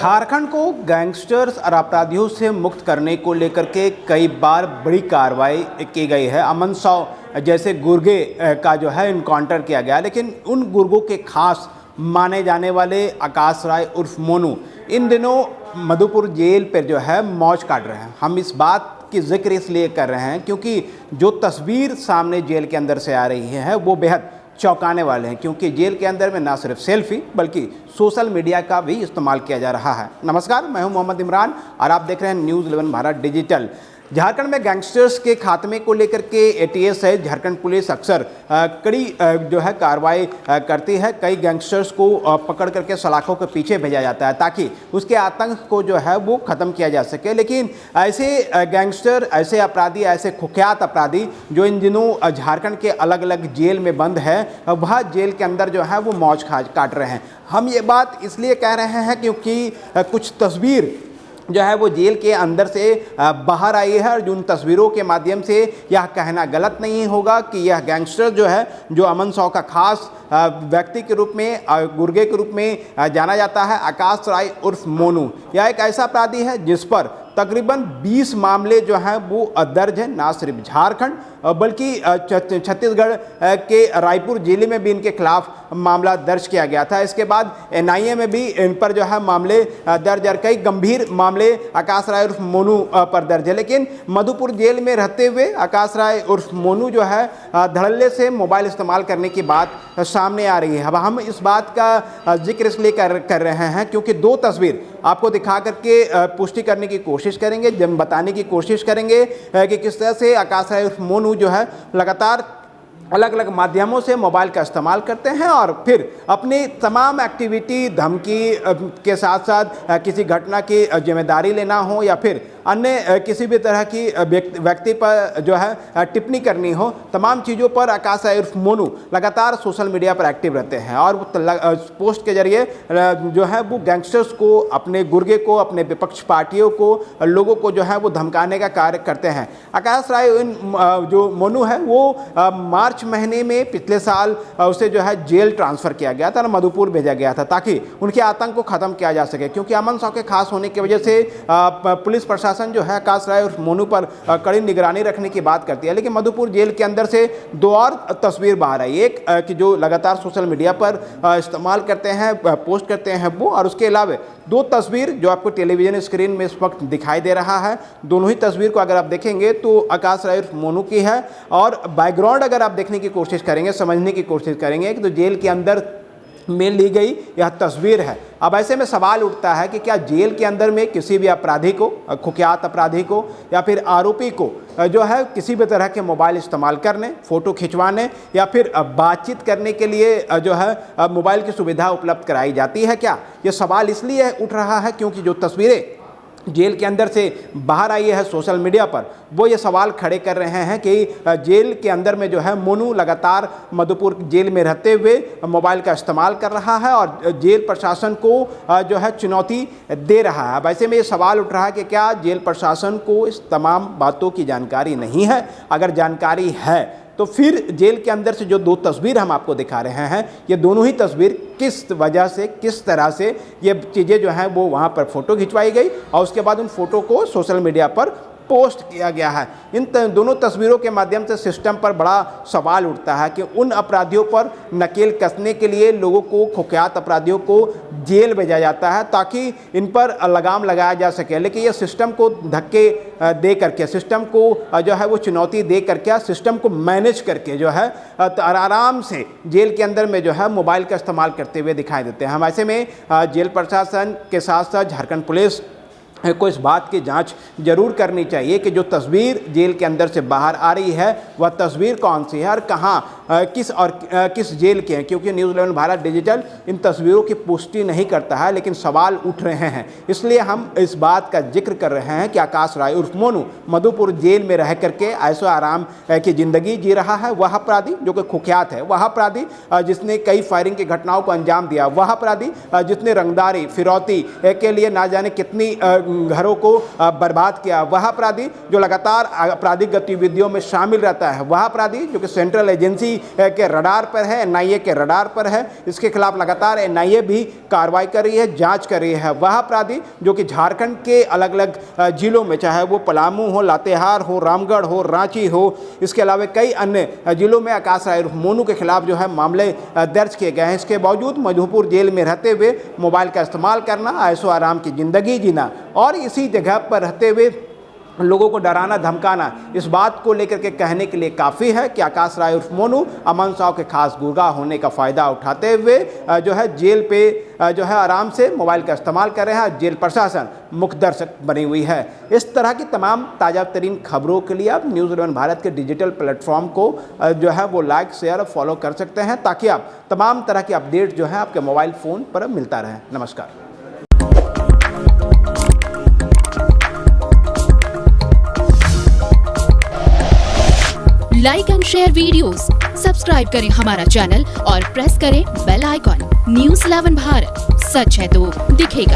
झारखंड को गैंगस्टर्स और अपराधियों से मुक्त करने को लेकर के कई बार बड़ी कार्रवाई की गई है। अमन साव जैसे गुर्गे का जो है इनकाउंटर किया गया, लेकिन उन गुर्गों के खास माने जाने वाले आकाश राय उर्फ मोनू इन दिनों मधुपुर जेल पर जो है मौज काट रहे हैं। हम इस बात की जिक्र इसलिए कर रहे हैं क्योंकि जो तस्वीर सामने जेल के अंदर से आ रही है वो बेहद चौंकाने वाले हैं, क्योंकि जेल के अंदर में ना सिर्फ सेल्फी बल्कि सोशल मीडिया का भी इस्तेमाल किया जा रहा है। नमस्कार, मैं हूं मोहम्मद इमरान और आप देख रहे हैं न्यूज़ 11 भारत डिजिटल। झारखंड में गैंगस्टर्स के खात्मे को लेकर के एटीएस है झारखंड पुलिस अक्सर कड़ी जो है कार्रवाई करती है। कई गैंगस्टर्स को पकड़ करके सलाखों के पीछे भेजा जाता है ताकि उसके आतंक को जो है वो ख़त्म किया जा सके। लेकिन ऐसे गैंगस्टर, ऐसे अपराधी, ऐसे कुख्यात अपराधी जो इन दिनों झारखंड के अलग अलग जेल में बंद है, वह जेल के अंदर जो है वो मौज काट रहे हैं। हम ये बात इसलिए कह रहे हैं क्योंकि कुछ तस्वीर जो है वो जेल के अंदर से बाहर आई है और उन तस्वीरों के माध्यम से यह कहना गलत नहीं होगा कि यह गैंगस्टर जो है, जो अमन साव का खास व्यक्ति के रूप में, गुर्गे के रूप में जाना जाता है, आकाश राय उर्फ मोनू, यह एक ऐसा अपराधी है जिस पर तकरीबन 20 मामले जो हैं वो दर्ज हैं। ना सिर्फ झारखंड बल्कि छत्तीसगढ़ के रायपुर जिले में भी इनके खिलाफ मामला दर्ज किया गया था। इसके बाद एनआईए में भी इन पर जो है मामले दर्ज और कई गंभीर मामले आकाश राय उर्फ मोनू पर दर्ज है। लेकिन मधुपुर जेल में रहते हुए आकाश राय उर्फ मोनू जो है धड़ल्ले से मोबाइल इस्तेमाल करने की बात सामने आ रही है। अब हम इस बात का जिक्र इसलिए कर रहे हैं क्योंकि दो तस्वीर आपको दिखा करके पुष्टि करने की कोशिश करेंगे, जब बताने की कोशिश करेंगे कि किस तरह से आकाश राय उर्फ मोनू जो है लगातार अलग अलग माध्यमों से मोबाइल का इस्तेमाल करते हैं और फिर अपनी तमाम एक्टिविटी, धमकी के साथ साथ किसी घटना की जिम्मेदारी लेना हो या फिर अन्य किसी भी तरह की व्यक्ति पर जो है टिप्पणी करनी हो, तमाम चीज़ों पर आकाश राय उर्फ मोनू लगातार सोशल मीडिया पर एक्टिव रहते हैं और पोस्ट के जरिए जो है वो गैंगस्टर्स को, अपने गुर्गे को, अपने विपक्ष पार्टियों को, लोगों को जो है वो धमकाने का कार्य करते हैं। आकाश राय जो मोनू है वो मार्च महीने में पिछले साल उसे जो है जेल ट्रांसफ़र किया गया था और मधुपुर भेजा गया था ताकि उनके आतंक को ख़त्म किया जा सके, क्योंकि अमन साव के खास होने की वजह से पुलिस प्रशासन जो है आकाश राय उर्फ मोनू पर कड़ी निगरानी रखने की बात करती है। लेकिन मधुपुर जेल के अंदर से दो और तस्वीर बाहर आई, एक कि जो लगातार सोशल मीडिया पर इस्तेमाल करते हैं, पोस्ट करते हैं वो, और उसके अलावा दो तस्वीर जो आपको टेलीविजन स्क्रीन में इस वक्त दिखाई दे रहा है। दोनों ही तस्वीर को अगर आप देखेंगे तो आकाश राय उर्फ मोनू की है और बैकग्राउंड अगर आप देखने की कोशिश करेंगे, समझने की कोशिश करेंगे कि तो जेल के अंदर में ली गई यह तस्वीर है। अब ऐसे में सवाल उठता है कि क्या जेल के अंदर में किसी भी अपराधी को, कुख्यात अपराधी को या फिर आरोपी को जो है किसी भी तरह के मोबाइल इस्तेमाल करने, फ़ोटो खिंचवाने या फिर बातचीत करने के लिए जो है मोबाइल की सुविधा उपलब्ध कराई जाती है क्या? ये सवाल इसलिए उठ रहा है क्योंकि जो तस्वीरें जेल के अंदर से बाहर आई है सोशल मीडिया पर, वो ये सवाल खड़े कर रहे हैं कि जेल के अंदर में जो है मोनू लगातार मधुपुर जेल में रहते हुए मोबाइल का इस्तेमाल कर रहा है और जेल प्रशासन को जो है चुनौती दे रहा है। अब ऐसे में ये सवाल उठ रहा है कि क्या जेल प्रशासन को इस तमाम बातों की जानकारी नहीं है? अगर जानकारी है तो फिर जेल के अंदर से जो दो तस्वीर हम आपको दिखा रहे हैं, ये दोनों ही तस्वीर किस वजह से, किस तरह से ये चीज़ें जो हैं वो वहाँ पर फ़ोटो खिंचवाई गई और उसके बाद उन फ़ोटो को सोशल मीडिया पर पोस्ट किया गया है। इन दोनों तस्वीरों के माध्यम से सिस्टम पर बड़ा सवाल उठता है कि उन अपराधियों पर नकेल कसने के लिए लोगों को, कुख्यात अपराधियों को जेल भेजा जाता है ताकि इन पर लगाम लगाया जा सके। लेकिन ये सिस्टम को धक्के दे करके, सिस्टम को जो है वो चुनौती दे करके, सिस्टम को मैनेज करके जो है आराम से जेल के अंदर में जो है मोबाइल का इस्तेमाल करते हुए दिखाई देते हैं। हम ऐसे में जेल प्रशासन के साथ साथ झारखंड पुलिस को इस बात की जांच जरूर करनी चाहिए कि जो तस्वीर जेल के अंदर से बाहर आ रही है वह तस्वीर कौन सी है और कहाँ, किस जेल के हैं, क्योंकि न्यूज़ 11 भारत डिजिटल इन तस्वीरों की पुष्टि नहीं करता है, लेकिन सवाल उठ रहे हैं। इसलिए हम इस बात का जिक्र कर रहे हैं कि आकाश राय उर्फ मोनू मधुपुर जेल में रह करके ऐशो आराम की ज़िंदगी जी रहा है। वह अपराधी जो कि कुख्यात है, वह अपराधी जिसने कई फायरिंग की घटनाओं को अंजाम दिया, वह अपराधी जिसने रंगदारी, फिरौती के लिए ना जाने कितनी घरों को बर्बाद किया। वह अपराधी जो लगातार आपराधिक गतिविधियों में शामिल रहता है, वह अपराधी जो कि सेंट्रल एजेंसी के रडार पर है, एनआईए के रडार पर है, इसके खिलाफ लगातार एनआईए भी कार्रवाई कर रही है, जांच कर रही है। वह अपराधी जो कि झारखंड के अलग अलग जिलों में, चाहे वो पलामू हो, लातेहार हो, रामगढ़ हो, रांची हो, इसके अलावा कई अन्य जिलों में आकाश राय मोनू के खिलाफ जो है मामले दर्ज किए गए हैं। इसके बावजूद मधुपुर जेल में रहते हुए मोबाइल का इस्तेमाल करना, ऐशो आराम की ज़िंदगी जीना और इसी जगह पर रहते हुए लोगों को डराना धमकाना, इस बात को लेकर के कहने के लिए काफ़ी है कि आकाश राय उर्फ मोनू अमन साव के खास गुर्गा होने का फ़ायदा उठाते हुए जो है जेल पे जो है आराम से मोबाइल का इस्तेमाल कर रहे हैं। जेल प्रशासन मुख्य दर्शक बनी हुई है। इस तरह की तमाम ताज़ा तरीन खबरों के लिए आप न्यूज़ 11 भारत के डिजिटल प्लेटफॉर्म को जो है वो लाइक, शेयर और फॉलो कर सकते हैं, ताकि आप तमाम तरह की अपडेट जो है आपके मोबाइल फ़ोन पर मिलता रहे। नमस्कार। Like and share videos, subscribe करें हमारा चैनल और प्रेस करें बेल आइकॉन। न्यूज़ 11 भारत, सच है तो दिखेगा।